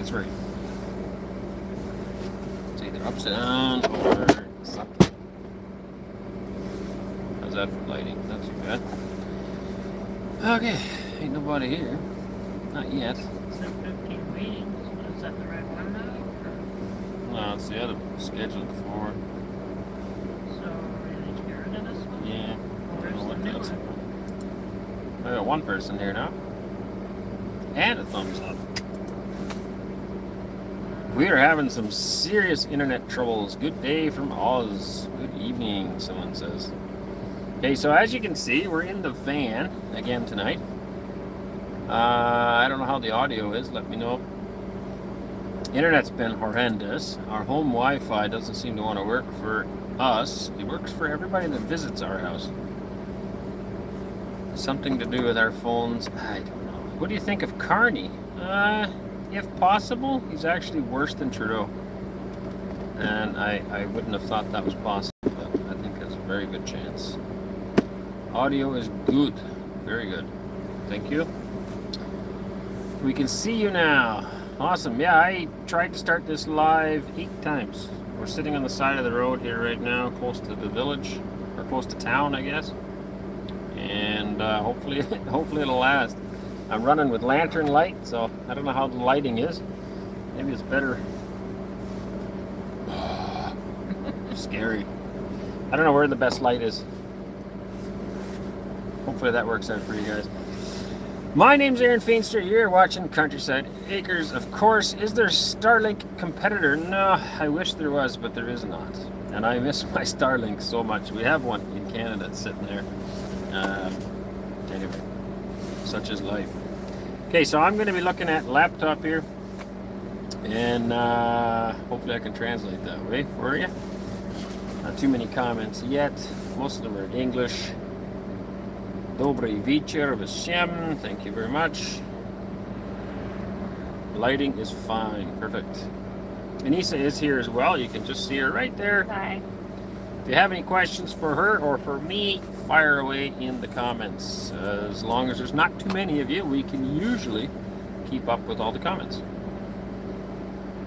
think it's right. It's either upside down or something. How's that for lighting? Not too bad. Okay, ain't nobody here. Not yet. It's 15 meetings. Is that the right one now? No, it's the other scheduled for. So, are you get rid of this one? Yeah. Where's the new one? I got one person here now. And a thumbs up. We are having some serious internet troubles. Good day from Oz. Good evening, someone says. Okay, so as you can see, we're in the van again tonight. I don't know how the audio is. Let me know. Internet's been horrendous. Our home Wi-Fi doesn't seem to want to work for us. It works for everybody that visits our house. Something to do with our phones. I don't know. What do you think of Carney? If possible, he's actually worse than Trudeau. And I wouldn't have thought that was possible, but I think there's a very good chance. Audio is good. Very good. Thank you. We can see you now. Awesome. Yeah, I tried to start this live 8 times. We're sitting on the side of the road here right now, close to the village, or close to town, I guess. And hopefully it'll last. I'm running with lantern light, so I don't know how the lighting is. Maybe it's better. Scary. I don't know where the best light is. Hopefully that works out for you guys. My name's Arend Sbernka. You're watching Countryside Acres. Of course, is there Starlink competitor? No, I wish there was, but there is not. And I miss my Starlink so much. We have one in Canada that's sitting there. Anyway, such is life. Okay, so I'm going to be looking at laptop here, and hopefully I can translate that way for you. Not too many comments yet. Most of them are in English. Dobry wieczór, Vishem. Thank you very much. Lighting is fine. Perfect. Anneesa is here as well. You can just see her right there. Hi. If you have any questions for her or for me, fire away in the comments. As long as there's not too many of you, we can usually keep up with all the comments.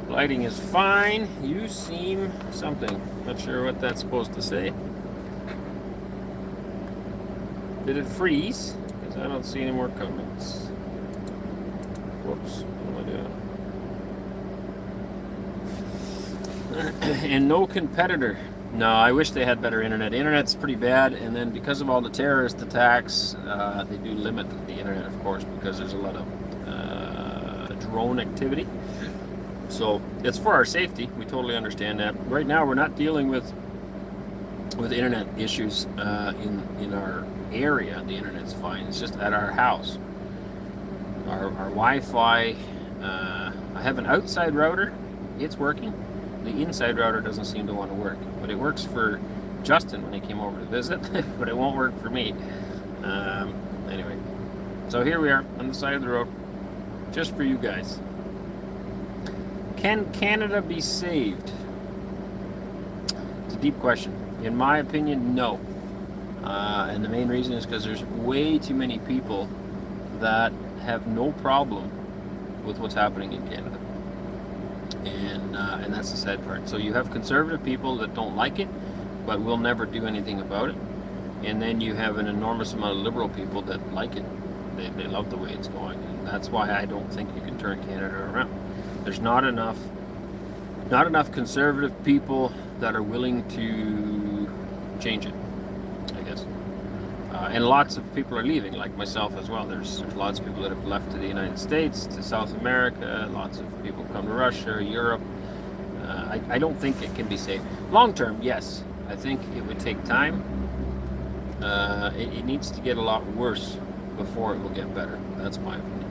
Lighting is fine. You seem something. Not sure what that's supposed to say. Did it freeze? Because I don't see any more comments. Whoops. What am I doing? And no competitor. No, I wish they had better internet. Internet's pretty bad, and then because of all the terrorist attacks, they do limit the internet, of course, because there's a lot of drone activity. So it's for our safety. We totally understand that. Right now, we're not dealing with internet issues in our area. The internet's fine. It's just at our house. Our Wi-Fi. I have an outside router. It's working. The inside router doesn't seem to want to work, but it works for Justin when he came over to visit, but it won't work for me. Anyway, so here we are on the side of the road, just for you guys. Can Canada be saved? It's a deep question. In my opinion, no. And the main reason is because there's way too many people that have no problem with what's happening in Canada. And that's the sad part. So you have conservative people that don't like it, but will never do anything about it. And then you have an enormous amount of liberal people that like it. They love the way it's going. And that's why I don't think you can turn Canada around. There's not enough conservative people that are willing to change it, I guess. And lots of people are leaving, like myself as well. There's lots of people that have left to the United States, to South America. Lots of people come to Russia, Europe. I don't think it can be saved. Long term, yes. I think it would take time. It needs to get a lot worse before it will get better. That's my opinion.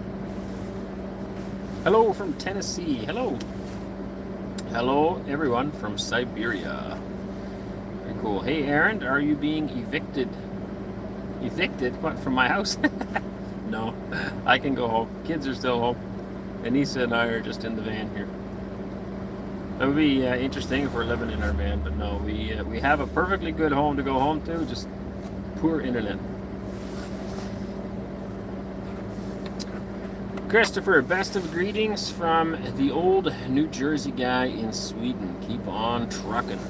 Hello from Tennessee. Hello. Hello, everyone from Siberia. Very cool. Hey, Arend, are you being evicted? Evicted? What, from my house? No, I can go home. Kids are still home. Anneesa and I are just in the van here. That would be interesting if we're living in our van, but no, we have a perfectly good home to go home to, just poor internet. Christopher, best of greetings from the old New Jersey guy in Sweden. Keep on trucking.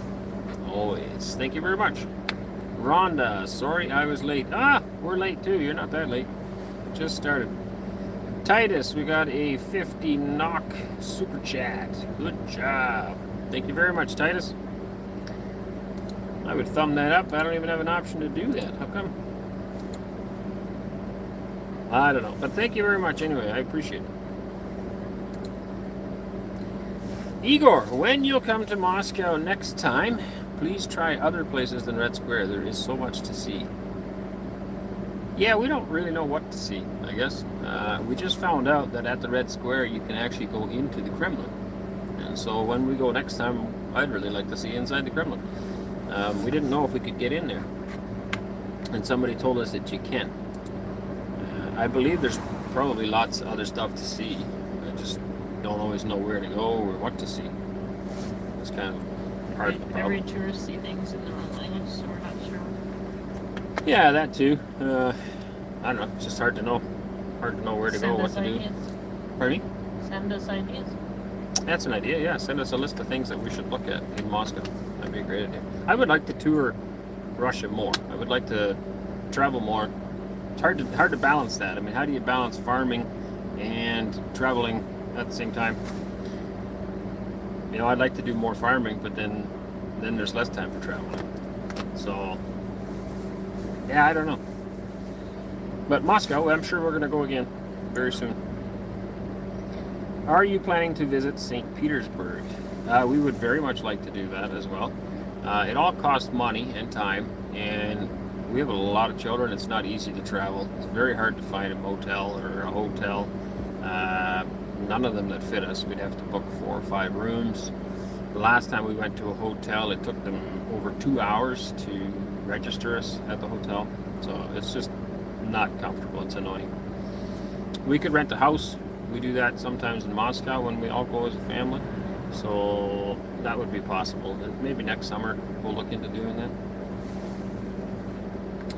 Always. Thank you very much. Rhonda, sorry I was late. We're late too. You're not that late. Just started. Titus, we got a 50 knock super chat. Good job. Thank you very much, Titus. I would thumb that up. I don't even have an option to do that. How come? I don't know. But thank you very much anyway. I appreciate it. Igor, when you'll come to Moscow next time, please try other places than Red Square. There is so much to see. Yeah, we don't really know what to see, I guess. We just found out that at the Red Square you can actually go into the Kremlin. And so when we go next time, I'd really like to see inside the Kremlin. We didn't know if we could get in there. And somebody told us that you can. I believe there's probably lots of other stuff to see. I just don't always know where to go or what to see. It's kind of part of the problem. Every tourist see things in their own language, so we're not sure. Yeah, that too. I don't know. It's just hard to know. Hard to know where to go, what to do. Pardon me? Send us ideas. That's an idea, yeah. Send us a list of things that we should look at in Moscow. That'd be a great idea. I would like to tour Russia more. I would like to travel more. It's hard to balance that. I mean, how do you balance farming and traveling at the same time? You know, I'd like to do more farming, but then there's less time for traveling. So, yeah, I don't know. But Moscow, I'm sure we're going to go again very soon. Are you planning to visit St. Petersburg? We would very much like to do that as well. It all costs money and time, and we have a lot of children. It's not easy to travel. It's very hard to find a motel or a hotel. None of them that fit us. We'd have to book 4 or 5 rooms. The last time we went to a hotel, it took them over 2 hours to register us at the hotel. So it's just not comfortable. It's annoying. We could rent a house. We do that sometimes in Moscow when we all go as a family. So that would be possible. And maybe next summer we'll look into doing that.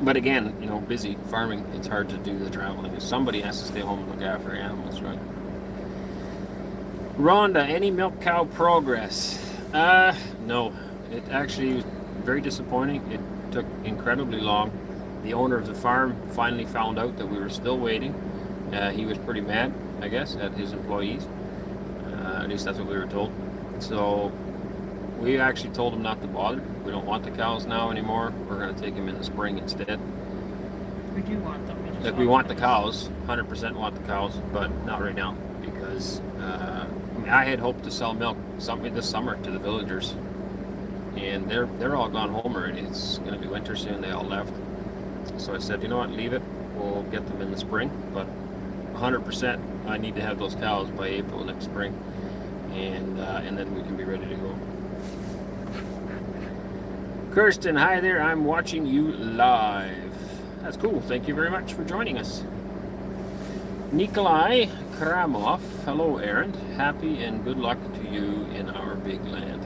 But again, you know, busy farming, it's hard to do the traveling. Somebody has to stay home and look after animals, right? Rhonda, any milk cow progress? No. It actually was very disappointing. It took incredibly long. The owner of the farm finally found out that we were still waiting. He was pretty mad, I guess, at his employees. At least that's what we were told. So we actually told him not to bother. We don't want the cows now anymore. We're going to take them in the spring instead. We do want them. We want the cows. 100% want the cows, but not right now because I had hoped to sell milk this summer to the villagers, and they're all gone home already. It's going to be winter soon. They all left. So I said, you know what, leave it. We'll get them in the spring, but 100% I need to have those cows by April next spring, and then we can be ready to go. Kirsten, hi there. I'm watching you live. That's cool. Thank you very much for joining us. Nikolai Kramov. Hello, Arend. Happy and good luck to you in our big land.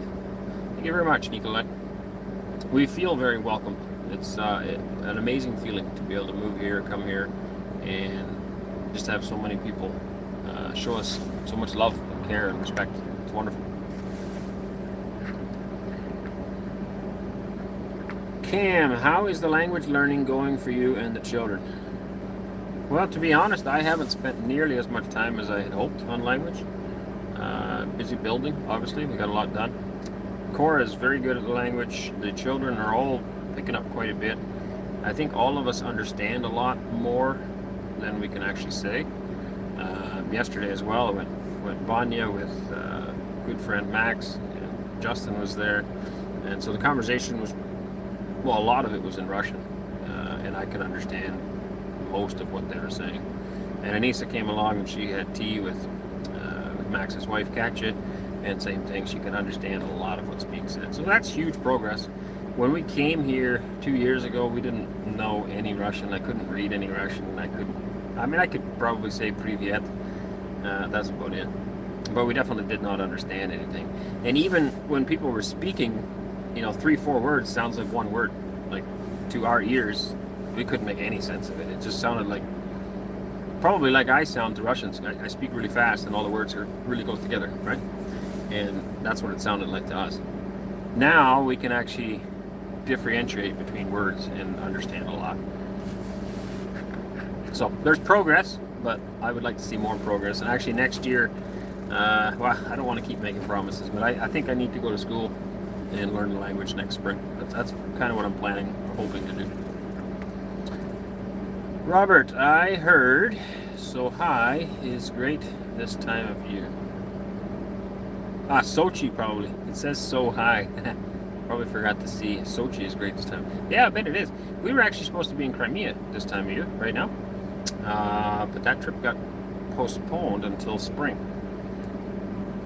Thank you very much, Nikolai. We feel very welcome. It's an amazing feeling to be able to move here, come here, and just have so many people show us so much love and care and respect. It's wonderful. Cam, how is the language learning going for you and the children? Well, to be honest, I haven't spent nearly as much time as I had hoped on language. Busy building, obviously. We got a lot done. Cora is very good at the language. The children are all picking up quite a bit. I think all of us understand a lot more than we can actually say. Yesterday as well, I went Banya with good friend Max, and Justin was there. And so the conversation was, well, a lot of it was in Russian, and I could understand most of what they were saying. And Anneesa came along and she had tea with Max's wife, Katya, and same thing, she could understand a lot of what's being said. So that's huge progress. When we came here 2 years ago, we didn't know any Russian. I couldn't read any Russian. I could probably say Privyet. That's about it. But we definitely did not understand anything. And even when people were speaking, 3-4 words sounds like one word. Like, to our ears, we couldn't make any sense of it. It just sounded like probably like I sound to Russians. I speak really fast and all the words are really close together, right? And that's what it sounded like to us. Now we can actually differentiate between words and understand a lot. So there's progress, but I would like to see more progress. And actually next year, well, I don't want to keep making promises, but I think I need to go to school and learn the language next spring. That's kind of what I'm planning or hoping to do. Robert, I heard so high is great this time of year. Sochi probably. It says so high. Probably forgot to see. Sochi is great this time. Yeah, I bet it is. We were actually supposed to be in Crimea this time of year, right now. But that trip got postponed until spring.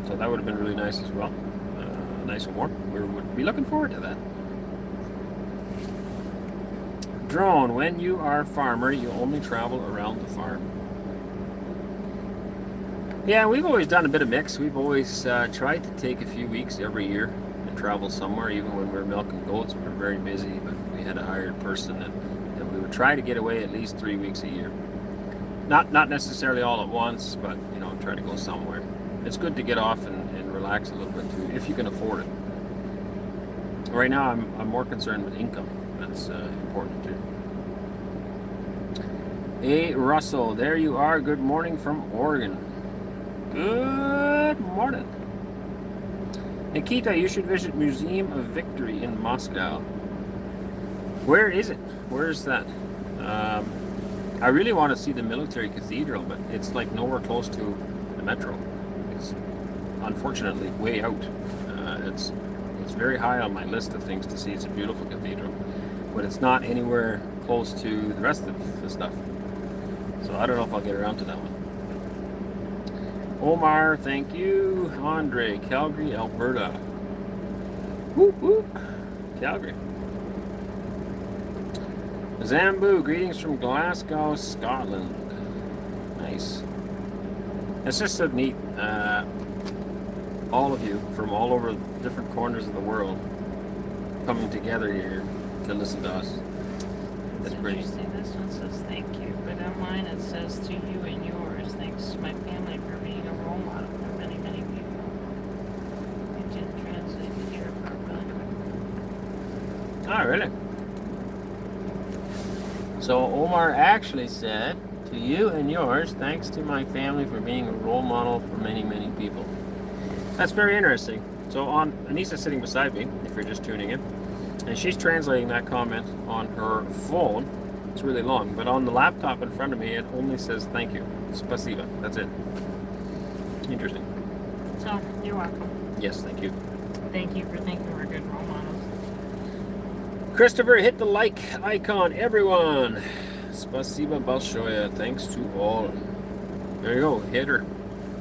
So that would have been really nice as well. Nice and warm. We would be looking forward to that. Drone, when you are a farmer, you only travel around the farm. Yeah, we've always done a bit of mix. We've always tried to take a few weeks every year and travel somewhere. Even when we were milking goats, we were very busy, but we had a hired person, and we would try to get away at least 3 weeks a year. Not necessarily all at once, but try to go somewhere. It's good to get off and relax a little bit too, if you can afford it. Right now, I'm more concerned with income. That's important too. Hey Russell, there you are. Good morning from Oregon. Good morning. Nikita, you should visit Museum of Victory in Moscow. Where is it? Where is that? I really want to see the military cathedral, but it's like nowhere close to the metro. It's unfortunately way out. It's very high on my list of things to see. It's a beautiful cathedral, but it's not anywhere close to the rest of the stuff. So I don't know if I'll get around to that one. Omar, thank you. Andre, Calgary, Alberta. Whoop whoop. Calgary. Zambu, greetings from Glasgow, Scotland. Nice. It's just so neat. All of you from all over different corners of the world coming together here to listen to us. It's pretty. Interesting. This one says thank you, but on mine it says to you and yours. Thanks to my family for being a role model for many, many people. It didn't translate here properly. Oh, really? So Omar actually said, to you and yours, thanks to my family for being a role model for many, many people. That's very interesting. So Anneesa's sitting beside me, if you're just tuning in, and she's translating that comment on her phone. It's really long, but on the laptop in front of me, it only says thank you. Spasiba. That's it. Interesting. So, you're welcome. Yes, thank you. Thank you for thinking we're good role models. Christopher, hit the like icon, everyone. Spasiba Balshoya. Thanks to all. There you go. Hit her.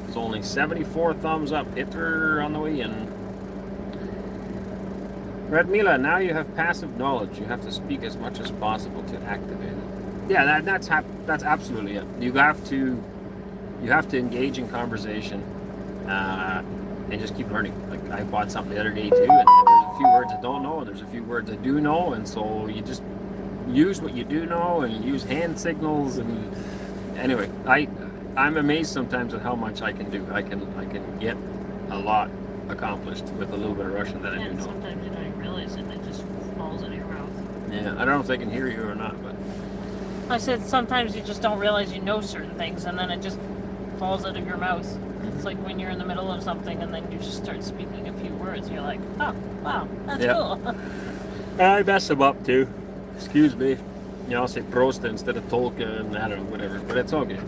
It's only 74 thumbs up. Hit her on the way in. Radmila, now you have passive knowledge. You have to speak as much as possible to activate it. Yeah, that's absolutely it. You have to engage in conversation and just keep learning. Like I bought something the other day too, and there's a few words I don't know, and there's a few words I do know, and so you just use what you do know and use hand signals. And anyway, I'm amazed sometimes at how much I can do. I can get a lot accomplished with a little bit of Russian that I do know. Sometimes you don't even realize it, and it just falls out of your mouth. Yeah, I don't know if they can hear you or not, but I said sometimes you just don't realize you know certain things, and then it just falls out of your mouth. It's like when you're in the middle of something, and then you just start speaking a few words. You're like, oh, wow, that's cool. I mess them up too. Excuse me. I'll say Prosta instead of Tolka, and I don't know, whatever, but it's all good.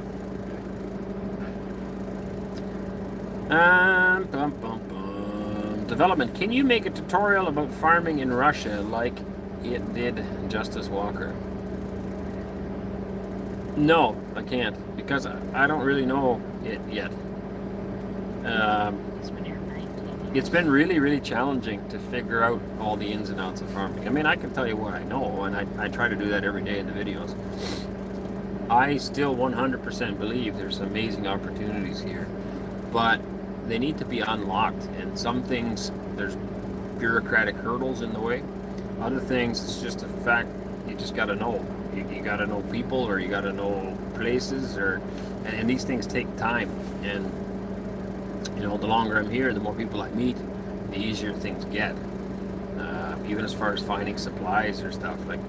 Development. Can you make a tutorial about farming in Russia like it did Justice Walker? No, I can't, because I don't really know it yet. It's been really, really challenging to figure out all the ins and outs of farming. I mean, I can tell you what I know, and I try to do that every day in the videos. I still 100% believe there's amazing opportunities here, but they need to be unlocked, and some things, there's bureaucratic hurdles in the way. Other things, it's just a fact you just got to know. You got to know people, or you got to know places, and these things take time. And the longer I'm here, the more people I meet, the easier things get. Even as far as finding supplies or stuff. Like,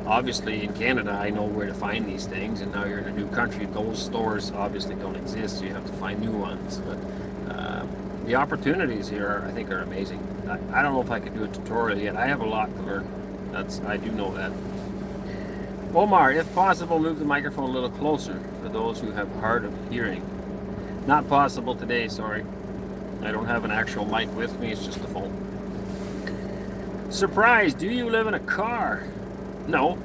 obviously in Canada, I know where to find these things, and now you're in a new country. Those stores obviously don't exist, so you have to find new ones. But the opportunities here, I think, are amazing. I don't know if I could do a tutorial yet. I have a lot to learn. I do know that. Omar, if possible, move the microphone a little closer for those who have hard of hearing. Not possible today, sorry. I don't have an actual mic with me, it's just a phone. Surprise, do you live in a car? No,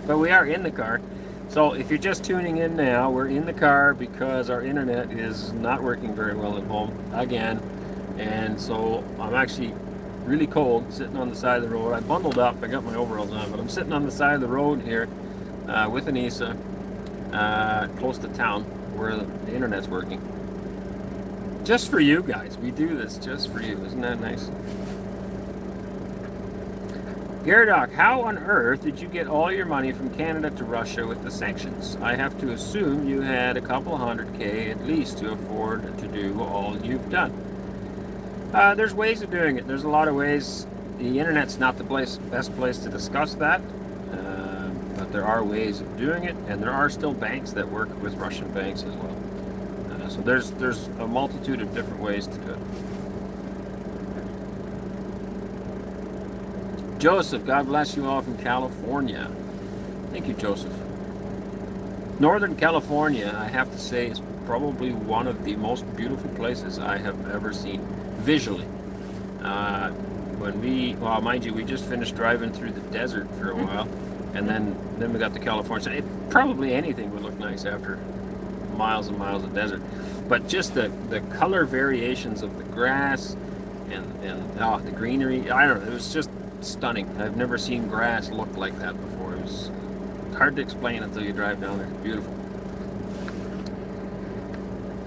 but we are in the car. So if you're just tuning in now, we're in the car because our internet is not working very well at home again. And so I'm actually really cold, sitting on the side of the road. I bundled up, I got my overalls on, but I'm sitting on the side of the road here with Anneesa, close to town where the internet's working. Just for you guys, we do this just for you. Isn't that nice? Gyaradoc, how on earth did you get all your money from Canada to Russia with the sanctions? I have to assume you had a couple $100K at least to afford to do all you've done. There's ways of doing it. There's a lot of ways. The internet's not the best place to discuss that, but there are ways of doing it, and there are still banks that work with Russian banks as well. So there's a multitude of different ways to do it. Joseph, God bless you all from California. Thank you, Joseph. Northern California, I have to say, is probably one of the most beautiful places I have ever seen, visually. Mind you, we just finished driving through the desert for a while, and then we got to California. So probably anything would look nice after miles and miles of desert. But just the color variations of the grass and the greenery, I don't know, it was just stunning. I've never seen grass look like that before. It was hard to explain until you drive down there. Beautiful.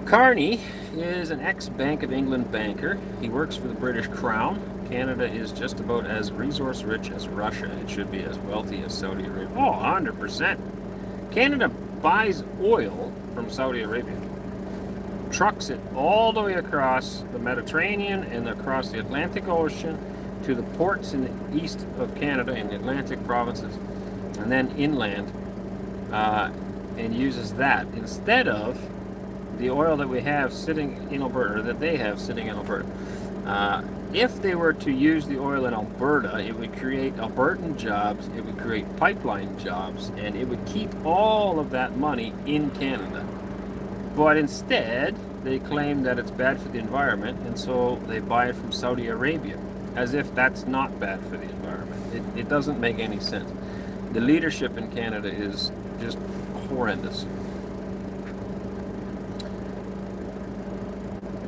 Carney is an ex-Bank of England banker. He works for the British Crown. Canada is just about as resource-rich as Russia. It should be as wealthy as Saudi Arabia. Oh, 100%. Canada buys oil from Saudi Arabia, trucks it all the way across the Mediterranean and across the Atlantic Ocean to the ports in the east of Canada in the Atlantic provinces, and then inland, and uses that instead of the oil that we have sitting in Alberta, or that they have sitting in Alberta. If they were to use the oil in Alberta, it would create Albertan jobs, it would create pipeline jobs, and it would keep all of that money in Canada. But instead, they claim that it's bad for the environment, and so they buy it from Saudi Arabia, as if that's not bad for the environment. It doesn't make any sense. The leadership in Canada is just horrendous.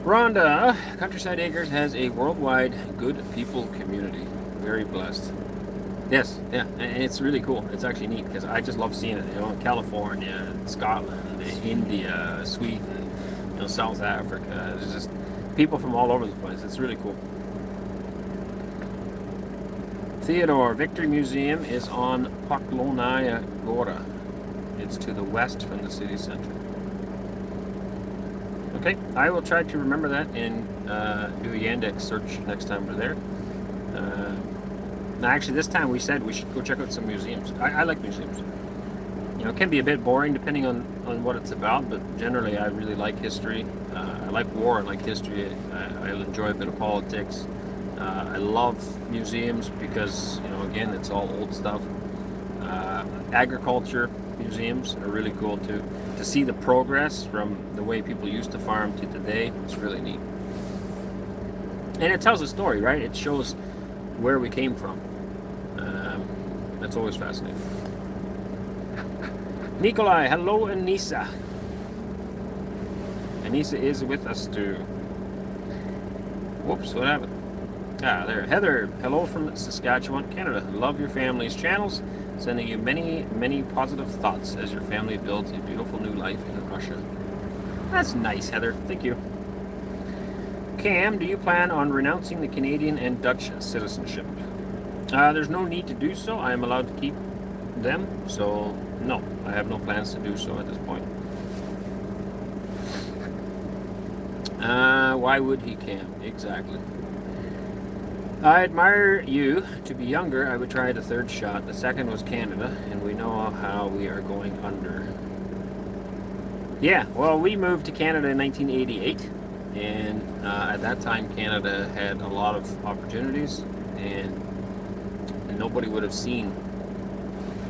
Rhonda, Countryside Acres has a worldwide good people community. Very blessed. Yes, yeah, and it's really cool. It's actually neat because I just love seeing it. In California, Scotland, India, Sweden, South Africa. There's just people from all over the place. It's really cool. Theodore, Victory Museum is on Poklonaya Gora. It's to the west from the city center. Okay, I will try to remember that and do a Yandex search next time we're there. Actually, this time we said we should go check out some museums. I like museums. It can be a bit boring depending on what it's about, but generally I really like history. I like war, I like history. I enjoy a bit of politics. I love museums because, again, it's all old stuff. Agriculture museums are really cool too. To see the progress from the way people used to farm to today, it's really neat. And it tells a story, right? It shows where we came from. That's always fascinating. Nikolai, hello Anneesa. Anneesa is with us too. Whoops, what happened? There. Heather, hello from Saskatchewan, Canada. Love your family's channels. Sending you many, many positive thoughts as your family builds a beautiful new life in Russia. That's nice, Heather. Thank you. Cam, do you plan on renouncing the Canadian and Dutch citizenship? There's no need to do so. I am allowed to keep them, so no, I have no plans to do so at this point. Why would he camp? Exactly. I admire you. To be younger, I would try the third shot. The second was Canada, and we know how we are going under. Yeah, well, we moved to Canada in 1988, and at that time, Canada had a lot of opportunities, and nobody would have seen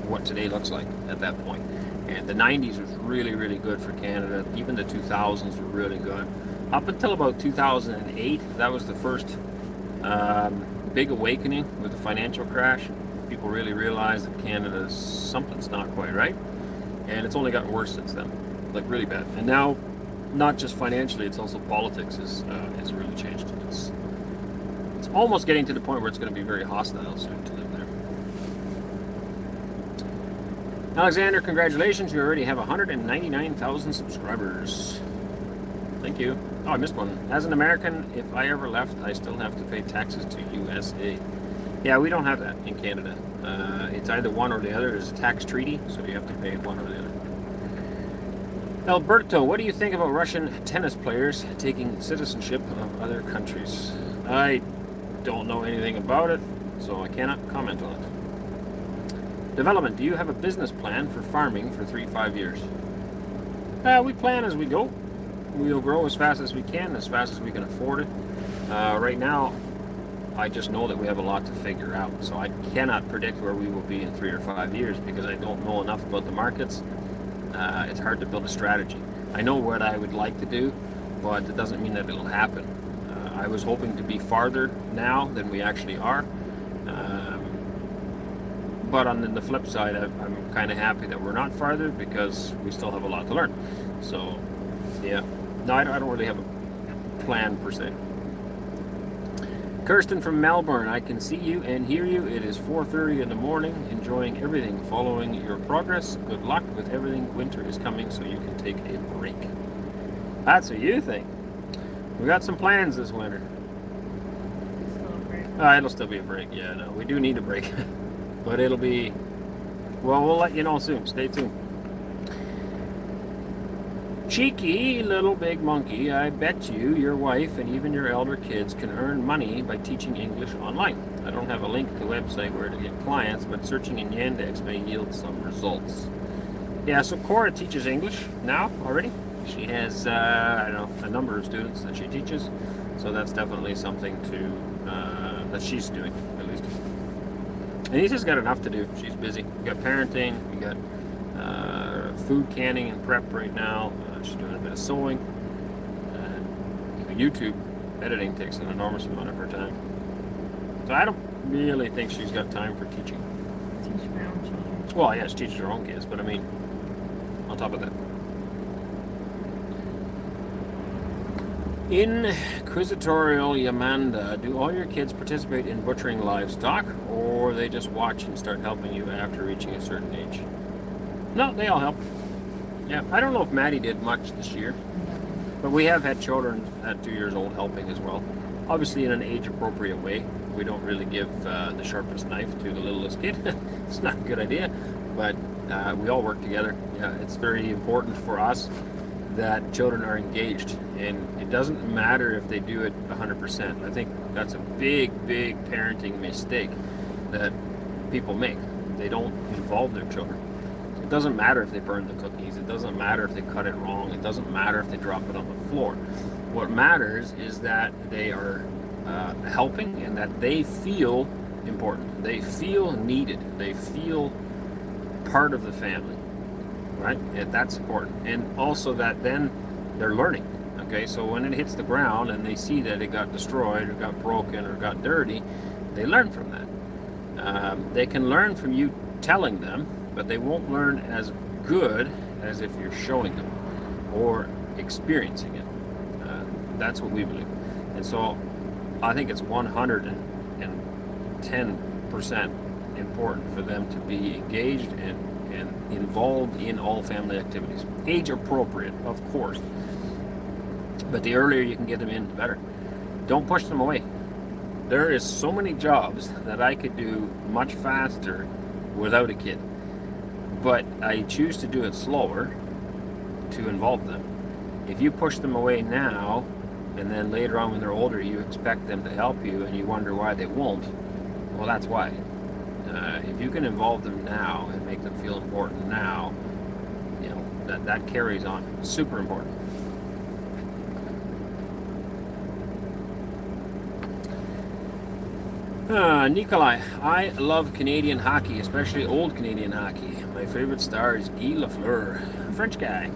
what today looks like at that point. And the 90s was really, really good for Canada. Even the 2000s were really good. Up until about 2008, that was the first big awakening with the financial crash. People really realized that Canada's something's not quite right, and it's only gotten worse since then, like really bad. And now, not just financially, it's also politics has really changed. It's almost getting to the point where it's going to be very hostile soon to live there. Alexander, congratulations! You already have 199,000 subscribers. Thank you. Oh, I missed one. As an American, if I ever left, I still have to pay taxes to USA. Yeah, we don't have that in Canada. It's either one or the other. There's a tax treaty, so you have to pay one or the other. Alberto, what do you think about Russian tennis players taking citizenship of other countries? I don't know anything about it, so I cannot comment on it. Development, do you have a business plan for farming for 3-5 years? We plan as we go. We'll grow as fast as we can, as fast as we can afford it. Right now, I just know that we have a lot to figure out, so I cannot predict where we will be in 3 or 5 years because I don't know enough about the markets. It's hard to build a strategy. I know what I would like to do, but it doesn't mean that it'll happen. I was hoping to be farther now than we actually are. But on the flip side, I'm kind of happy that we're not farther because we still have a lot to learn. So, yeah. No, I don't really have a plan per se. Kirsten from Melbourne, I can see you and hear you. It is 4:30 in the morning, enjoying everything, following your progress. Good luck with everything. Winter is coming, so you can take a break. That's what you think. We got some plans this winter. Still a break. It'll still be a break. Yeah, no, we do need a break. But it'll be, well, we'll let you know soon. Stay tuned. Cheeky little big monkey, I bet you your wife and even your elder kids can earn money by teaching English online. I don't have a link to a website where to get clients, but searching in Yandex may yield some results. Yeah, so Cora teaches English now already. She has, I don't know, a number of students that she teaches. So that's definitely something to that she's doing, at least. Anneesa's got enough to do. She's busy. We got parenting. We got food canning and prep right now. She's doing a bit of sewing. YouTube editing takes an enormous amount of her time. So I don't really think she's got time for teaching. Teach my own children. Well, yeah, she teaches her own kids, but I mean, on top of that. Inquisitorial Yamanda, do all your kids participate in butchering livestock, or they just watch and start helping you after reaching a certain age? No, they all help. Yeah, I don't know if Maddie did much this year, but we have had children at 2 years old helping as well. Obviously in an age-appropriate way. We don't really give the sharpest knife to the littlest kid. It's not a good idea, but we all work together. Yeah, it's very important for us that children are engaged, and it doesn't matter if they do it 100%. I think that's a big parenting mistake that people make. They don't involve their children. It doesn't matter if they burn the cookies. It doesn't matter if they cut it wrong. It doesn't matter if they drop it on the floor. What matters is that they are helping and that they feel important. They feel needed. They feel part of the family. Right? And that's important. And also that then they're learning. Okay, so when it hits the ground and they see that it got destroyed or got broken or got dirty, they learn from that. They can learn from you telling them, but they won't learn as good as if you're showing them or experiencing it. That's what we believe. And so I think it's 110% important for them to be engaged and involved in all family activities. Age appropriate, of course. But the earlier you can get them in, the better. Don't push them away. There is so many jobs that I could do much faster without a kid. But I choose to do it slower to involve them. If you push them away now, and then later on when they're older, you expect them to help you and you wonder why they won't, well, that's why. If you can involve them now and make them feel important now, you know, that carries on. Super important. Nikolai, I love Canadian hockey, especially old Canadian hockey. My favorite star is Guy Lafleur, a French guy.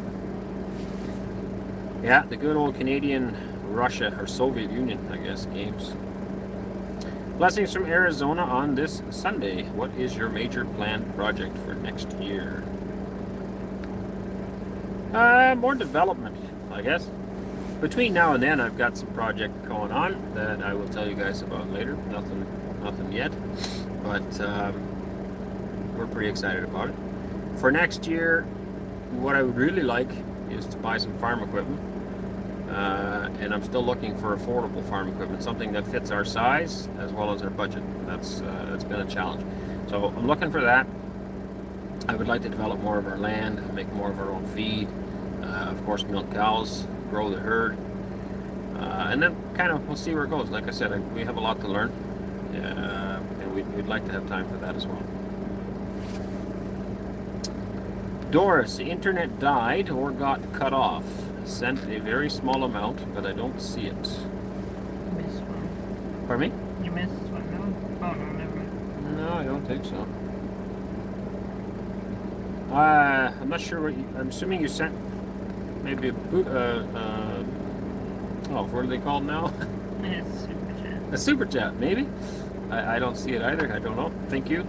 Yeah, the good old Canadian, Russia, or Soviet Union, I guess, games. Blessings from Arizona on this Sunday. What is your major planned project for next year? More development, I guess. Between now and then, I've got some project going on that I will tell you guys about later. Nothing yet, but we're pretty excited about it. For next year, what I would really like is to buy some farm equipment. And I'm still looking for affordable farm equipment, something that fits our size as well as our budget. That's been a challenge. So I'm looking for that. I would like to develop more of our land, make more of our own feed, of course milk cows, grow the herd, and then kind of we'll see where it goes. Like I said, we have a lot to learn, and we'd like to have time for that as well. Doris, the internet died or got cut off. Sent a very small amount, but I don't see it. You missed one. Pardon me? You missed one, no? Oh, no, never mind. No, I don't think so. I'm not sure what I'm assuming you sent maybe what are they called now? It's super chat. A super chat, maybe? I don't see it either. I don't know. Thank you.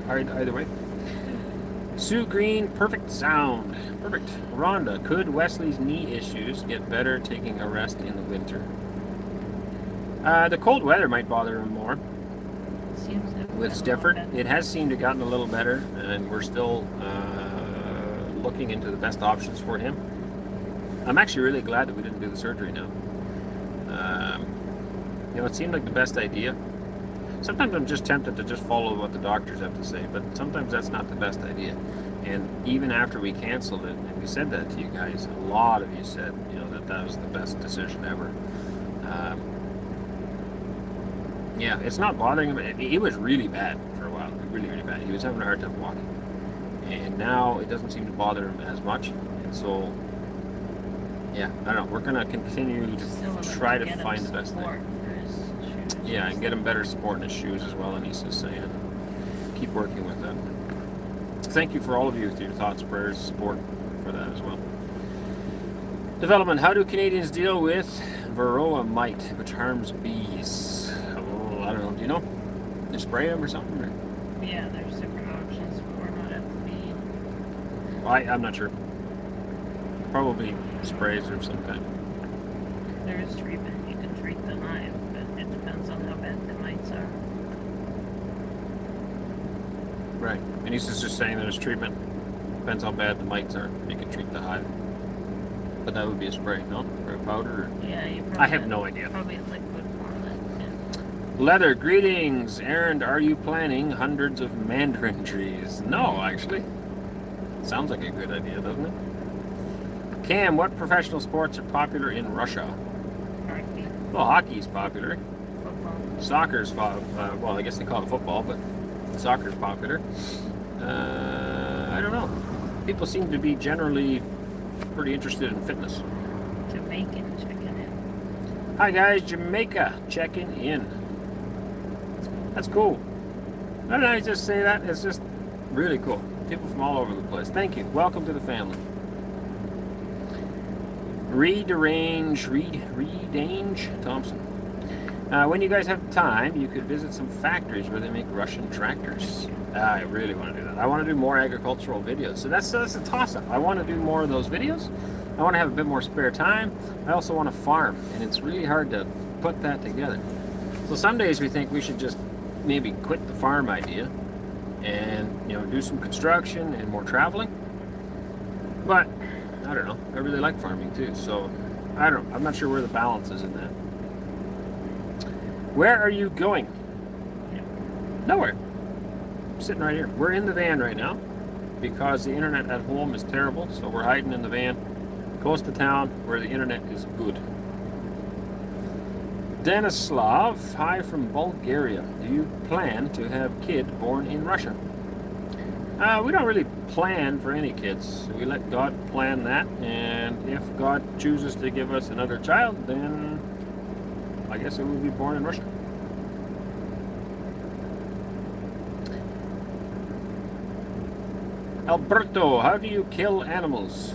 Either way. Sue Green, perfect sound. Perfect. Rhonda, could Wesley's knee issues get better taking a rest in the winter? The cold weather might bother him more. With Stifford, it has seemed to have gotten a little better, and we're still looking into the best options for him. I'm actually really glad that we didn't do the surgery now. You know, it seemed like the best idea. Sometimes I'm just tempted to just follow what the doctors have to say, but sometimes that's not the best idea. And even after we canceled it, and we said that to you guys, a lot of you said, you know, that was the best decision ever. Yeah, it's not bothering him. It was really bad for a while, really, really bad. He was having a hard time walking. And now it doesn't seem to bother him as much. And so, yeah, I don't know. We're going to continue to try to find the best thing. Yeah, and get him better support in his shoes as well, Anneesa's saying. Keep working with that. Thank you for all of you with your thoughts, prayers, support for that as well. Development. How do Canadians deal with Varroa mite, which harms bees? Oh, I don't know. Do you know? They spray them or something? Or? Yeah, there's different options, but we're not at the bee. Well, I'm not sure. Probably sprays of some kind. There is treatment. You can treat the hive, but it depends on how bad the mites are. Right. And he's just saying there's treatment. Depends how bad the mites are. You can treat the hive. But that would be a spray, no? Or a powder? Or... Yeah, you probably... I have no idea. Probably a liquid form of that, yeah. Leather, greetings. Arend, are you planting hundreds of mandarin trees? No, actually. Sounds like a good idea, doesn't it? Cam, what professional sports are popular in Russia? Hockey. Well, hockey's popular. Football. Soccer's, well, I guess they call it football, but soccer's popular. I don't know. People seem to be generally pretty interested in fitness. Jamaican checking in. Hi guys, Jamaica checking in. That's cool. I don't know, I just say that. It's just really cool. People from all over the place. Thank you. Welcome to the family. Redange Thompson. When you guys have time, you could visit some factories where they make Russian tractors. I really want to do that. I want to do more agricultural videos. So that's a toss-up. I want to do more of those videos. I want to have a bit more spare time. I also want to farm, and it's really hard to put that together. So some days we think we should just maybe quit the farm idea and, you know, do some construction and more traveling. But I don't know. I really like farming too. So I don't know. I'm not sure where the balance is in that. Where are you going? Nowhere. I'm sitting right here. We're in the van right now because the internet at home is terrible, so we're hiding in the van close to town where the internet is good. Denislav, hi from Bulgaria. Do you plan to have kid born in Russia? We don't really plan for any kids. We let God plan that, and if God chooses to give us another child, then I guess it will be born in Russia. Alberto, how do you kill animals?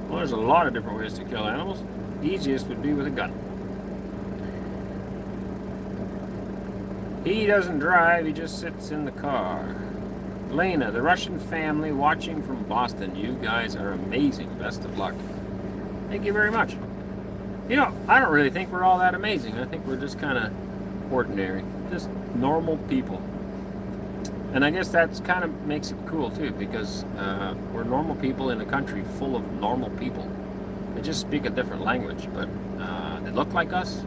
Well, there's a lot of different ways to kill animals. The easiest would be with a gun. He doesn't drive, he just sits in the car. Lena, the Russian family watching from Boston. You guys are amazing. Best of luck. Thank you very much. You know, I don't really think we're all that amazing. I think we're just kind of ordinary. Just normal people. And I guess that's kind of makes it cool too, because we're normal people in a country full of normal people. They just speak a different language, but they look like us,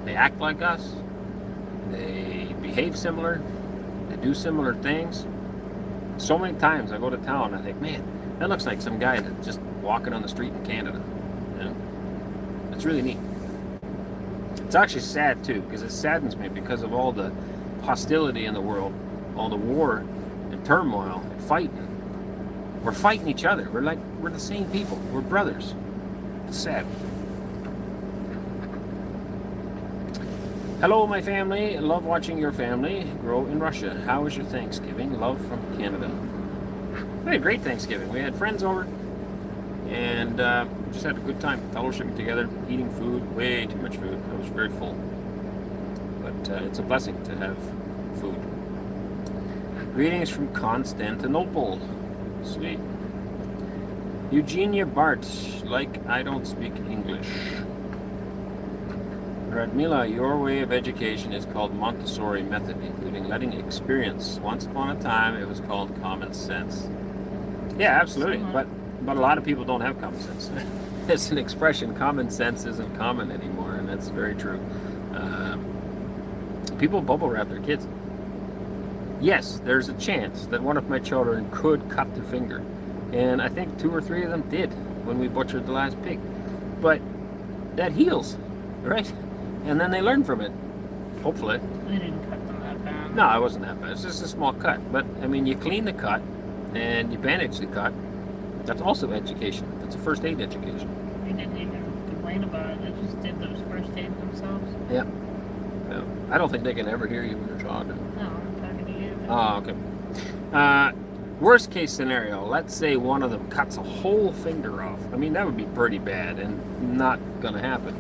they act like us, they behave similar, they do similar things. So many times I go to town and I think, man, that looks like some guy that's just walking on the street in Canada. You know? It's really neat. It's actually sad too, because it saddens me because of all the hostility in the world. All the war and turmoil and fighting. We're fighting each other. We're the same people. We're brothers. It's sad. Hello, my family. Love watching your family grow in Russia. How was your Thanksgiving? Love from Canada. We had a great Thanksgiving. We had friends over and just had a good time fellowshipping together, eating food. Way too much food. I was very full. But it's a blessing to have food. Greetings from Constantinople. Sweet. Eugenia Bart, like I don't speak English. Radmila, your way of education is called Montessori method, including letting experience. Once upon a time, it was called common sense. Yeah, absolutely. But a lot of people don't have common sense. It's an expression. Common sense isn't common anymore, and that's very true. People bubble wrap their kids. Yes, there's a chance that one of my children could cut their finger. And I think 2 or 3 of them did when we butchered the last pig. But that heals, right? And then they learn from it, hopefully. I didn't cut them that bad. No, it wasn't that bad. It's just a small cut. But, I mean, you clean the cut and you bandage the cut. That's also education. That's a first aid education. They didn't even complain about it. They just did those first aid themselves. Yeah. I don't think they can ever hear you when you're talking. No, I'm talking to you. Oh, okay. Worst case scenario, let's say one of them cuts a whole finger off. I mean, that would be pretty bad and not gonna happen.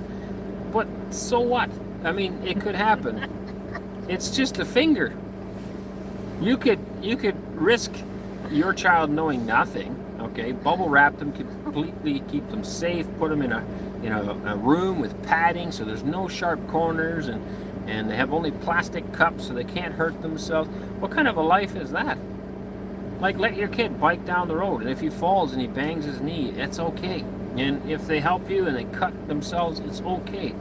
But so what? I mean, it could happen. It's just a finger. You could risk your child knowing nothing. Okay, bubble wrap them completely, keep them safe, put them in a room with padding so there's no sharp corners, and they have only plastic cups so they can't hurt themselves. What kind of a life is that? Like, let your kid bike down the road, and if he falls and he bangs his knee, it's okay. And if they help you and they cut themselves, it's okay.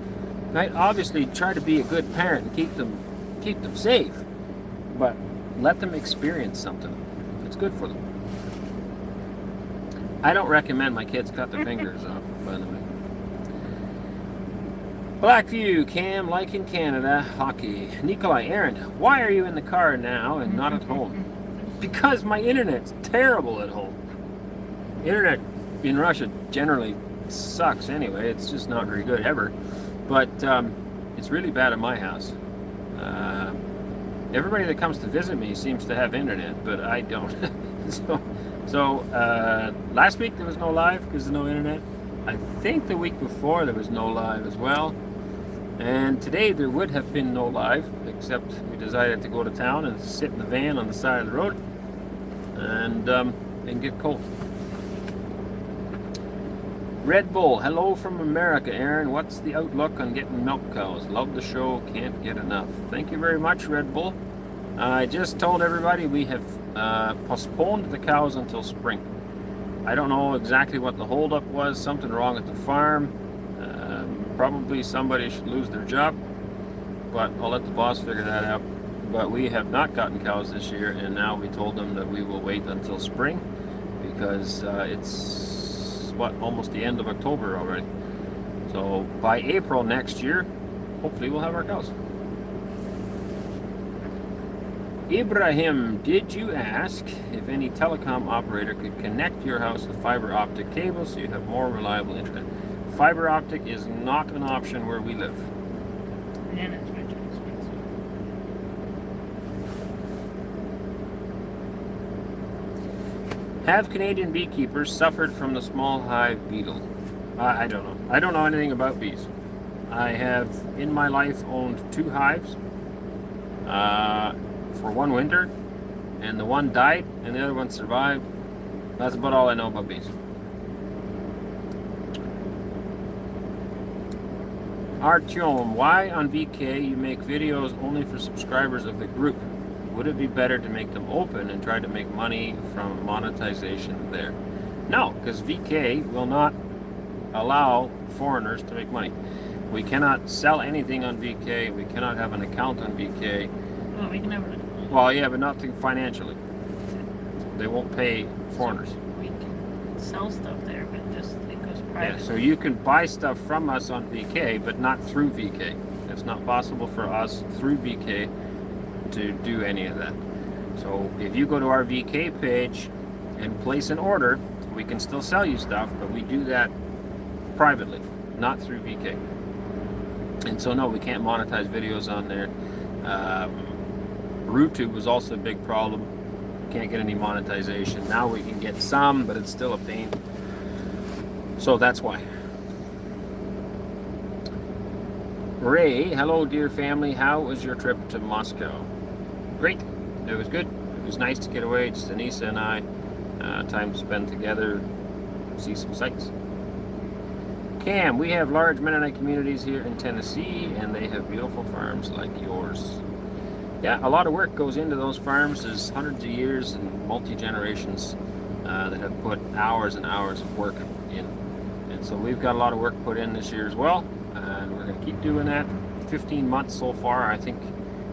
Right? Obviously, try to be a good parent and keep them safe, but let them experience something. It's good for them. I don't recommend my kids cut their fingers off, by the way. Blackview, Cam, like in Canada, hockey. Nikolai, Arend, why are you in the car now and not at home? Because my internet's terrible at home. Internet in Russia generally sucks anyway. It's just not very good ever. But it's really bad at my house. Everybody that comes to visit me seems to have internet, but I don't. So last week there was no live because there's no internet. I think the week before there was no live as well. And today there would have been no live, except we decided to go to town and sit in the van on the side of the road and get cold. Red Bull, hello from America, Aaron. What's the outlook on getting milk cows? Love the show, can't get enough. Thank you very much, Red Bull. I just told everybody we have postponed the cows until spring. I don't know exactly what the holdup was. Something wrong at the farm. Probably somebody should lose their job. but I'll let the boss figure that out. But we have not gotten cows this year, and now we told them that we will wait until spring because it's almost the end of October already. So by April next year, hopefully we'll have our cows. Ibrahim, did you ask if any telecom operator could connect your house with fiber optic cable so you have more reliable internet? Fiber optic is not an option where we live. And it's way too expensive. Have Canadian beekeepers suffered from the small hive beetle? I don't know. I don't know anything about bees. I have in my life owned 2 hives for one winter, and the one died and the other one survived. That's about all I know about bees. Artyom, why on VK you make videos only for subscribers of the group? Would it be better to make them open and try to make money from monetization there? No, because VK will not allow foreigners to make money. We cannot sell anything on VK. We cannot have an account on VK. Well, we can never. Well, yeah, but nothing financially. They won't pay foreigners. We can sell stuff there, but just it goes private. Yeah, so you can buy stuff from us on VK, but not through VK. It's not possible for us through VK to do any of that. So if you go to our VK page and place an order, we can still sell you stuff, but we do that privately, not through VK. And so no, we can't monetize videos on there. RooTube was also a big problem. Can't get any monetization. Now we can get some, but it's still a pain. So that's why. Ray, hello dear family. How was your trip to Moscow? Great. It was good. It was nice to get away. Just Anneesa and I. Time to spend together. See some sights. Cam, we have large Mennonite communities here in Tennessee, and they have beautiful farms like yours. Yeah, a lot of work goes into those farms. There's hundreds of years and multi-generations that have put hours and hours of work in. And so we've got a lot of work put in this year as well, and we're going to keep doing that. 15 months so far, I think.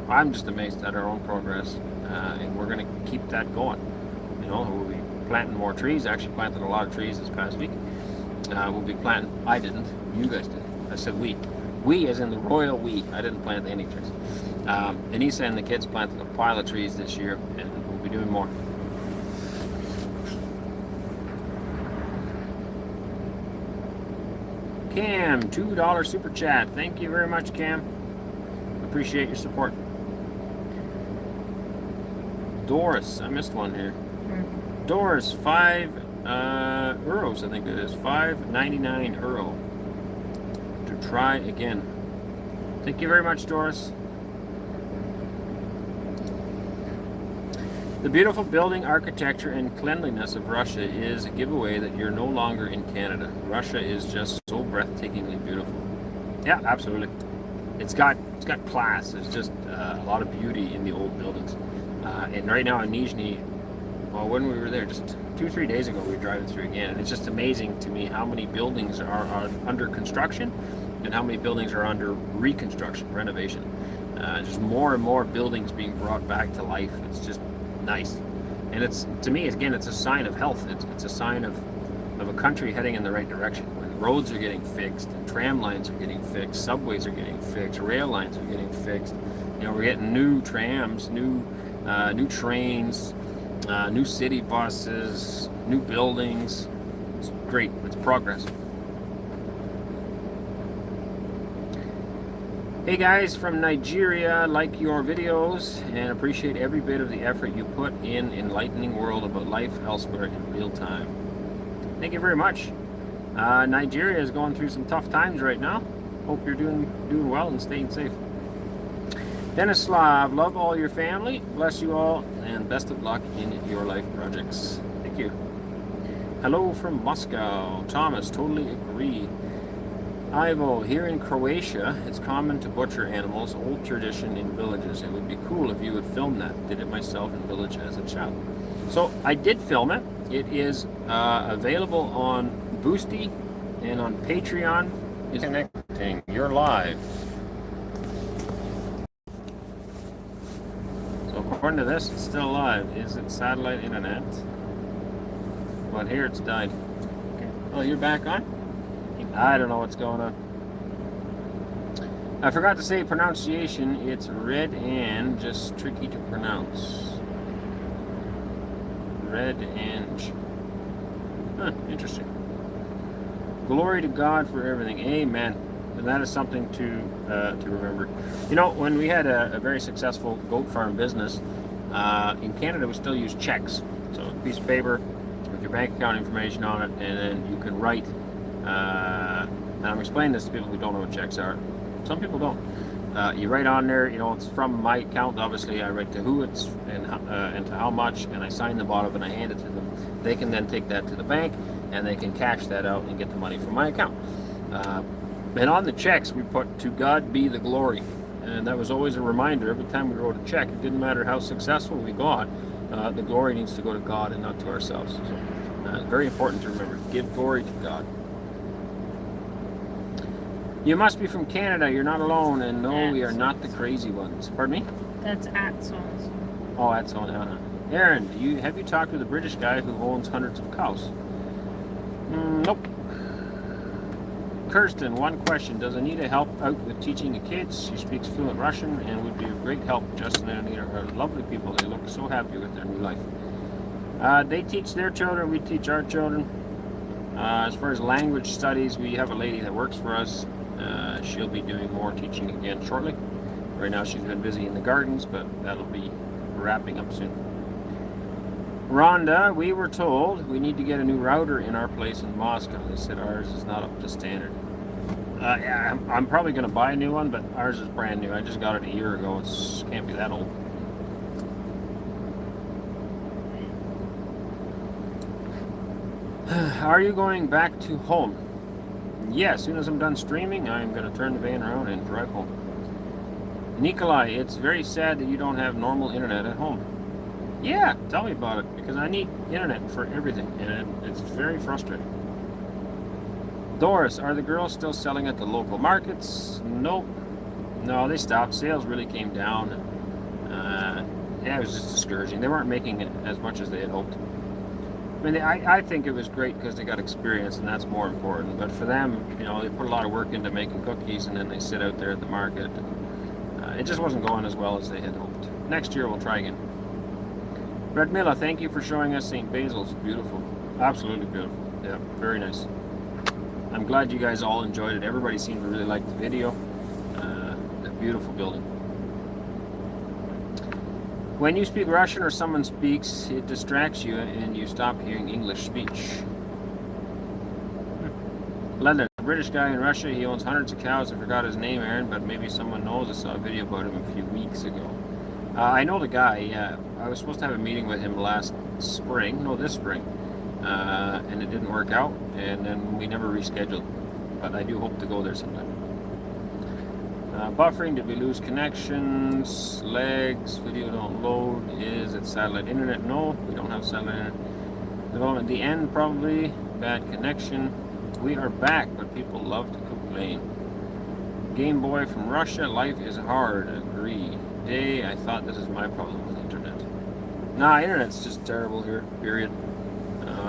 I'm just amazed at our own progress, and we're going to keep that going. You know, we'll be planting more trees. I actually planted a lot of trees this past week. We'll be planting. I didn't. You guys did. I said we. We as in the royal we. I didn't plant any trees. Anneesa and the kids planted a pile of trees this year, and we'll be doing more. Cam, $2 super chat. Thank you very much, Cam. Appreciate your support. Doris, I missed one here. Doris, 5 euros, I think it is. €5.99 to try again. Thank you very much, Doris. The beautiful building architecture and cleanliness of Russia is a giveaway that you're no longer in Canada. Russia is just so breathtakingly beautiful. Yeah, absolutely. It's got class. There's just a lot of beauty in the old buildings. And right now in Nizhny, well, when we were there just 2 or 3 days ago, we were driving through again, and it's just amazing to me how many buildings are under construction and how many buildings are under reconstruction, renovation. Just more and more buildings being brought back to life. It's just nice. And it's, to me, again, it's a sign of health. It's a sign of a country heading in the right direction. When roads are getting fixed, and tram lines are getting fixed, subways are getting fixed, rail lines are getting fixed. You know, we're getting new trams, new trains, new city buses, new buildings. It's great. It's progress. Hey guys from Nigeria, like your videos and appreciate every bit of the effort you put in enlightening world about life elsewhere in real time. Thank you very much. Nigeria is going through some tough times right now. Hope you're doing well and staying safe. Denislav, love all your family, bless you all, and best of luck in your life projects. Thank you. Hello from Moscow. Thomas, totally agree. Ivo, here in Croatia, it's common to butcher animals, old tradition in villages. It would be cool if you would film that. Did it myself in village as a child. So I did film it. It is available on Boosty and on Patreon. Is connecting. You're live. According to this, it's still alive. Is it satellite internet? Well, here it's died. Okay. Oh, you're back on? I don't know what's going on. I forgot to say pronunciation. It's red and just tricky to pronounce. Red and. Huh, interesting. Glory to God for everything. Amen. And that is something to remember. You know, when we had a very successful goat farm business, in Canada we still use checks. So a piece of paper with your bank account information on it, and then you can write. And I'm explaining this to people who don't know what checks are. Some people don't. You write on there, you know, it's from my account. Obviously, I write to who it's and to how much, and I sign the bottom and I hand it to them. They can then take that to the bank, and they can cash that out and get the money from my account. And on the checks, we put "To God be the glory," and that was always a reminder every time we wrote a check. It didn't matter how successful we got; the glory needs to go to God and not to ourselves. So, it's very important to remember: give glory to God. You must be from Canada. You're not alone, and no, we are not the crazy ones. Pardon me? That's at Swans. Oh, that's on. Arend, have you talked with a British guy who owns hundreds of cows? Nope. Kirsten, one question. Does Anita help out with teaching the kids? She speaks fluent Russian and would be of great help. Justin and Anita are lovely people. They look so happy with their new life. They teach their children. We teach our children. As far as language studies, we have a lady that works for us. She'll be doing more teaching again shortly. Right now she's been busy in the gardens, but that'll be wrapping up soon. Rhonda, we were told we need to get a new router in our place in Moscow. They said ours is not up to standard. Yeah, I'm probably going to buy a new one, but ours is brand new. I just got it a year ago. It can't be that old. Are you going back to home? Yeah, as soon as I'm done streaming, I'm going to turn the van around and drive home. Nikolai, it's very sad that you don't have normal internet at home. Yeah, tell me about it, because I need internet for everything, and it's very frustrating. Doris, are the girls still selling at the local markets? Nope. No, they stopped. Sales really came down. Yeah, it was just discouraging. They weren't making it as much as they had hoped. I mean, I think it was great because they got experience, and that's more important. But for them, you know, they put a lot of work into making cookies, and then they sit out there at the market. It just wasn't going as well as they had hoped. Next year, we'll try again. Redmilla, thank you for showing us St. Basil's. Beautiful. Absolutely beautiful. Yeah, very nice. I'm glad you guys all enjoyed it. Everybody seemed to really like the video. A beautiful building. When you speak Russian or someone speaks, it distracts you and you stop hearing English speech. Leonard, a British guy in Russia, he owns hundreds of cows. I forgot his name, Aaron, but maybe someone knows. I saw a video about him a few weeks ago. I know the guy, yeah. I was supposed to have a meeting with him this spring, and it didn't work out, and then we never rescheduled. But I do hope to go there sometime. Buffering, did we lose connections? Legs, video don't load. Is it satellite internet? No, we don't have satellite internet. Development, the end probably. Bad connection. We are back, but people love to complain. Game Boy from Russia, life is hard. Agree. Day, I thought this is my problem with internet. Nah, internet's just terrible here, period.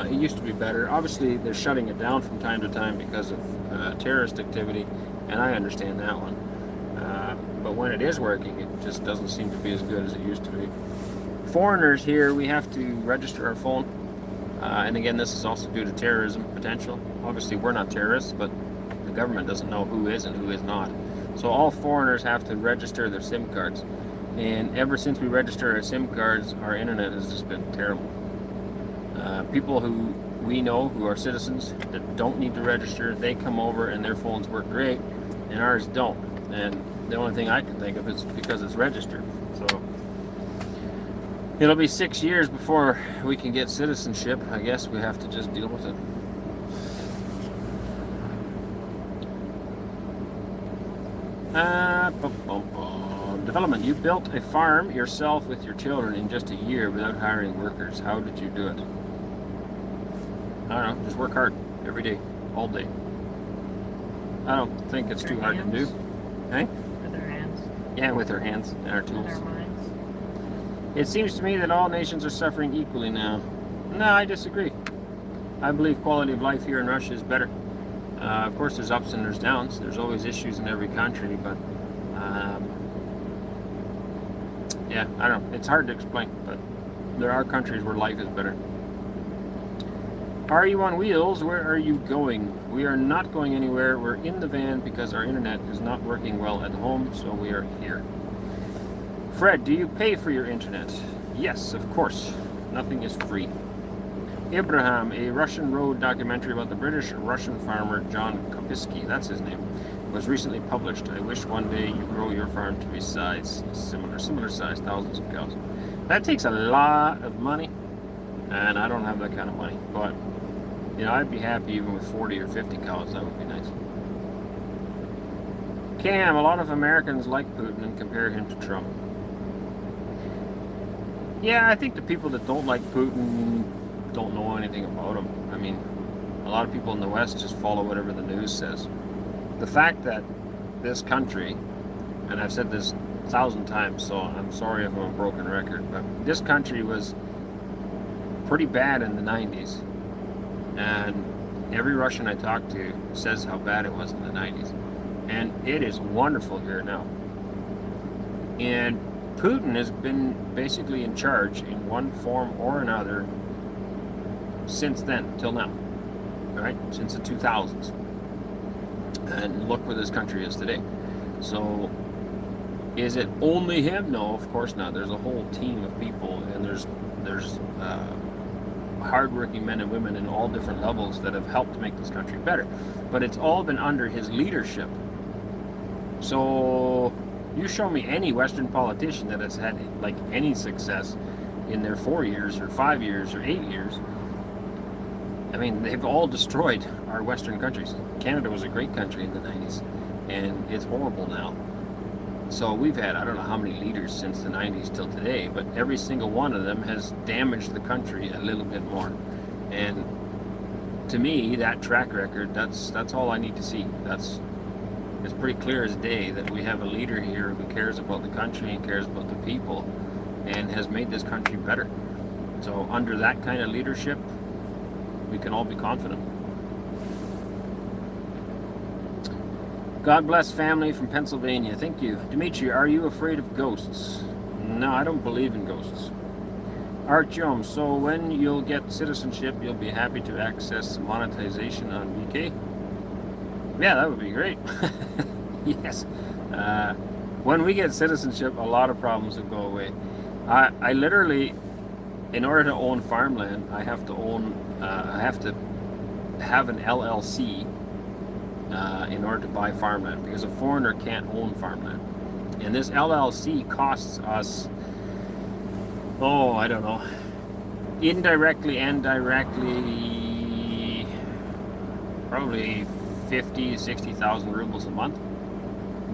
It used to be better. Obviously, they're shutting it down from time to time because of terrorist activity, and I understand that one. But when it is working, it just doesn't seem to be as good as it used to be. Foreigners here, we have to register our phone. And again, this is also due to terrorism potential. Obviously, we're not terrorists, but the government doesn't know who is and who is not. So all foreigners have to register their SIM cards. And ever since we registered our SIM cards, our internet has just been terrible. People who we know who are citizens that don't need to register, they come over and their phones work great, and ours don't. And the only thing I can think of is because it's registered. So it'll be 6 years before we can get citizenship. I guess we have to just deal with it. Development. You built a farm yourself with your children in just a year without hiring workers. How did you do it? I don't know. Just work hard every day, all day. I don't think it's too hard to do. Hey? With their hands. Yeah, with our hands and our tools. And our minds. It seems to me that all nations are suffering equally now. No, I disagree. I believe quality of life here in Russia is better. Of course, there's ups and there's downs. There's always issues in every country, but yeah, I don't know. It's hard to explain, but there are countries where life is better. Are you on wheels? Where are you going? We are not going anywhere. We're in the van because our internet is not working well at home, so we are here. Fred, do you pay for your internet? Yes, of course. Nothing is free. Abraham, a Russian road documentary about the British-Russian farmer John Kopiski, that's his name, was recently published. I wish one day you grow your farm to be similar size, thousands of cows. That takes a lot of money, and I don't have that kind of money. But, you know, I'd be happy even with 40 or 50 cows. That would be nice. Cam, a lot of Americans like Putin and compare him to Trump. Yeah, I think the people that don't like Putin don't know anything about him. I mean, a lot of people in the West just follow whatever the news says. The fact that this country, and I've said this 1,000 times, so I'm sorry if I'm a broken record, but this country was pretty bad in the 90s. And every Russian I talk to says how bad it was in the 90s. And it is wonderful here now. And Putin has been basically in charge in one form or another since then, till now, right? Since the 2000s. And look where this country is today. So, is it only him? No, of course not. There's a whole team of people, and there's hardworking men and women in all different levels that have helped make this country better. But it's all been under his leadership. So, you show me any Western politician that has had like any success in their 4 years or 5 years or 8 years. I mean, they've all destroyed our Western countries. Canada was a great country in the 90s, and it's horrible now. So we've had, I don't know how many leaders since the 90s till today, but every single one of them has damaged the country a little bit more. And to me, that track record, that's all I need to see. It's pretty clear as day that we have a leader here who cares about the country and cares about the people and has made this country better. So under that kind of leadership, we can all be confident. God bless family from Pennsylvania. Thank you. Dimitri, are you afraid of ghosts? No, I don't believe in ghosts. Artyom, so when you'll get citizenship, you'll be happy to access monetization on VK? Yeah, that would be great. Yes. When we get citizenship, a lot of problems will go away. I literally, in order to own farmland, I have to have an LLC in order to buy farmland, because a foreigner can't own farmland. And this LLC costs us, I don't know, indirectly and directly, probably 50, 60,000 rubles a month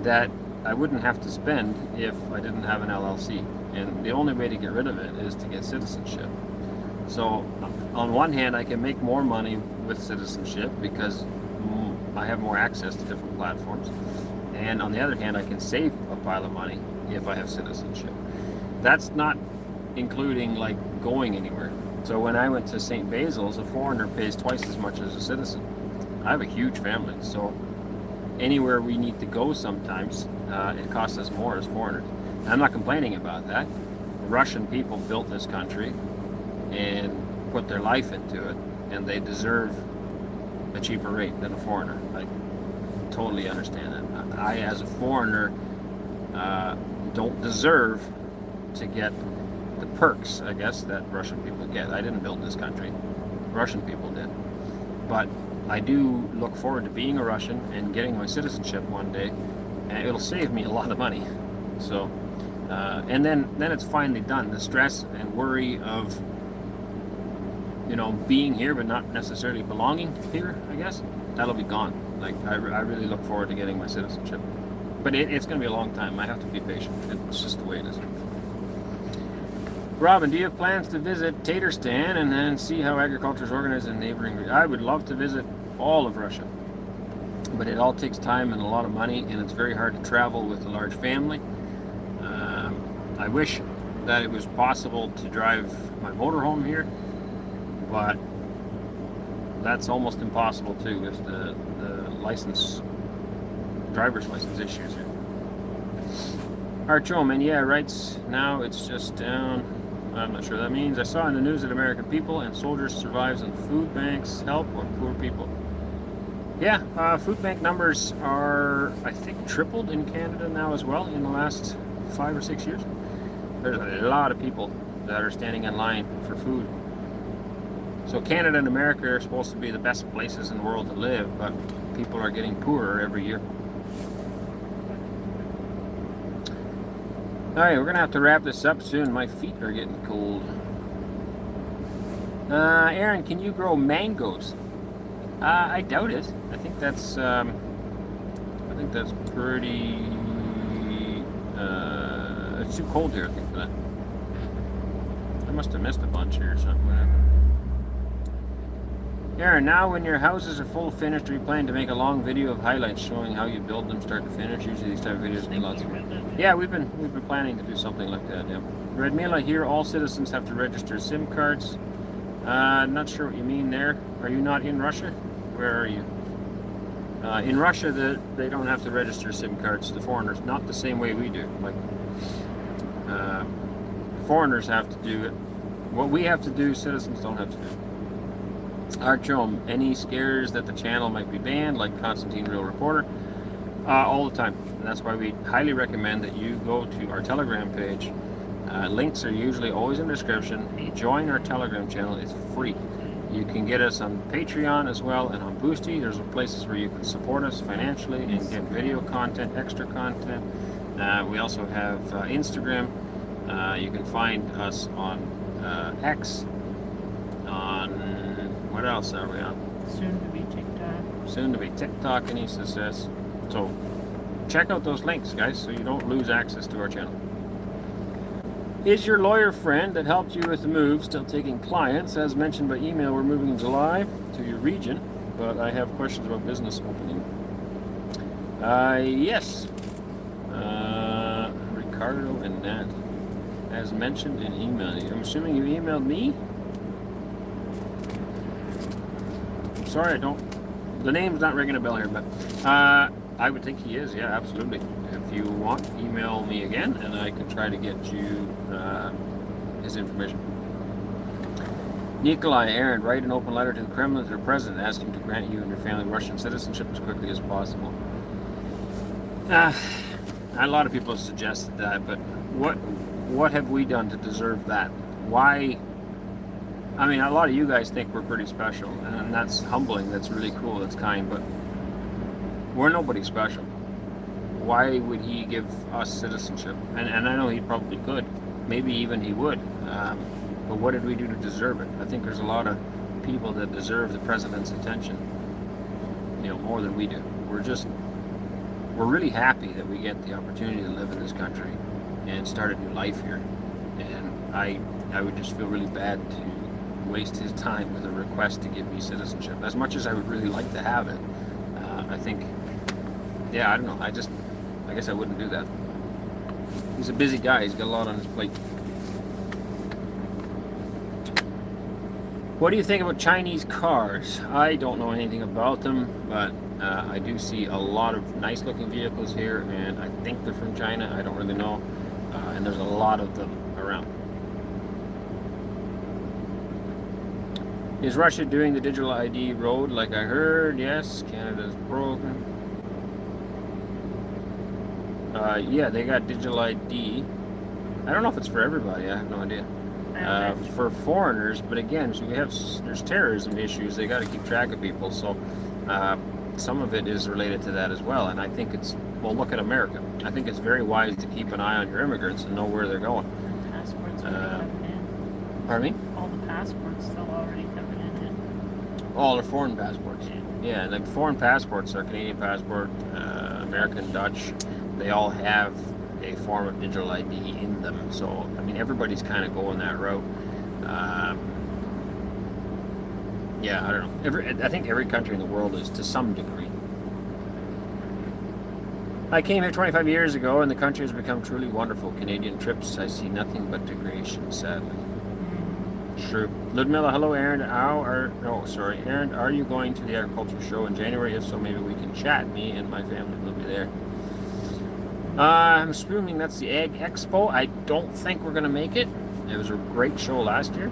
that I wouldn't have to spend if I didn't have an LLC. And the only way to get rid of it is to get citizenship. So on one hand, I can make more money with citizenship because I have more access to different platforms. And on the other hand, I can save a pile of money if I have citizenship. That's not including like going anywhere. So when I went to St. Basil's, a foreigner pays twice as much as a citizen. I have a huge family, so anywhere we need to go sometimes, it costs us more as foreigners. And I'm not complaining about that. Russian people built this country and put their life into it, and they deserve a cheaper rate than a foreigner. I totally understand that. I, as a foreigner, don't deserve to get the perks, I guess, that Russian people get. I didn't build this country. Russian people did. But I do look forward to being a Russian and getting my citizenship one day, and it'll save me a lot of money. So, and then it's finally done. The stress and worry of, being here but not necessarily belonging here, I guess, that'll be gone. Like, I really look forward to getting my citizenship. But it's going to be a long time. I have to be patient. It's just the way it is. Robin, do you have plans to visit Tatarstan and then see how agriculture is organized in neighboring regions? I would love to visit all of Russia. But it all takes time and a lot of money, and it's very hard to travel with a large family. I wish that it was possible to drive my motorhome here, but that's almost impossible too with the driver's license issues here. Archome, and yeah, writes now it's just down. I'm not sure what that means. I saw in the news that American people and soldiers survives on food banks help on poor people. Yeah, food bank numbers are, I think, tripled in Canada now as well in the last 5 or 6 years. There's a lot of people that are standing in line for food. So Canada and America are supposed to be the best places in the world to live, but people are getting poorer every year. Alright, we're going to have to wrap this up soon. My feet are getting cold. Aaron, can you grow mangoes? I doubt it. I think that's pretty... it's too cold here, I think, for that. I must have missed a bunch here or something. Aaron, now when your houses are full finished, are you planning to make a long video of highlights showing how you build them start to finish? Usually these type of videos get lots of... Yeah, we've been planning to do something like that, yeah. Redmila, here all citizens have to register SIM cards. Not sure what you mean there. Are you not in Russia? Where are you? In Russia, they don't have to register SIM cards, the foreigners, not the same way we do. Like, foreigners have to do it. What we have to do, citizens don't have to do. Archome, any scares that the channel might be banned, like Constantine Real Reporter? All the time. And that's why we highly recommend that you go to our Telegram page. Links are usually always in the description. Join our Telegram channel. It's free. You can get us on Patreon as well and on Boosty. There's places where you can support us financially and get video content, extra content. We also have Instagram. You can find us on X. On what else are we on? Soon to be TikTok. Soon to be TikTok, Anneesa says. So check out those links, guys, so you don't lose access to our channel. Is your lawyer friend that helped you with the move still taking clients? As mentioned by email, we're moving in July to your region, but I have questions about business opening. Yes. Ricardo and Nat. As mentioned in email. I'm assuming you emailed me? I'm sorry, I don't... The name's not ringing a bell here, but I would think he is, yeah, absolutely. If you want, email me again, and I can try to get you his information. Nikolai, Aaron, write an open letter to the Kremlin, to the president, asking to grant you and your family Russian citizenship as quickly as possible. A lot of people have suggested that, but what have we done to deserve that? Why? I mean, a lot of you guys think we're pretty special, and that's humbling, that's really cool, that's kind, but we're nobody special. Why would he give us citizenship? And I know he probably could. Maybe even he would. But what did we do to deserve it? I think there's a lot of people that deserve the president's attention, you know, more than we do. We're really happy that we get the opportunity to live in this country and start a new life here. And I would just feel really bad to waste his time with a request to give me citizenship. As much as I would really like to have it, I think, yeah, I don't know. I guess I wouldn't do that. He's a busy guy. He's got a lot on his plate. What do you think about Chinese cars? I don't know anything about them, but I do see a lot of nice looking vehicles here, and I think they're from China. I don't really know. And there's a lot of them around. Is Russia doing the digital ID road like I heard? Yes. Canada's broken. Yeah, they got digital ID. I don't know if it's for everybody. I have no idea. For foreigners, but again, so there's terrorism issues. They got to keep track of people. So some of it is related to that as well. And I think well, look at America. I think it's very wise to keep an eye on your immigrants and know where they're going. Passports are coming in. Pardon me? All the passports still already coming in. All the foreign passports. Yeah, like foreign passports are Canadian passport, American, Dutch. They all have a form of digital ID in them. So, I mean, everybody's kind of going that route. Yeah, I don't know. I think every country in the world is to some degree. I came here 25 years ago, and the country has become truly wonderful. Canadian trips, I see nothing but degradation, sadly. True. Ludmilla, hello, Arend. Arend, are you going to the agriculture show in January? If so, maybe we can chat. Me and my family will be there. I'm assuming that's the Ag Expo. I don't think we're going to make it. It was a great show last year,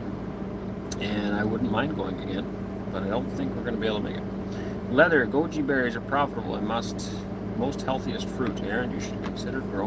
and I wouldn't mind going again, but I don't think we're going to be able to make it. Leather, goji berries are profitable and most healthiest fruit. Arend, you should consider growing.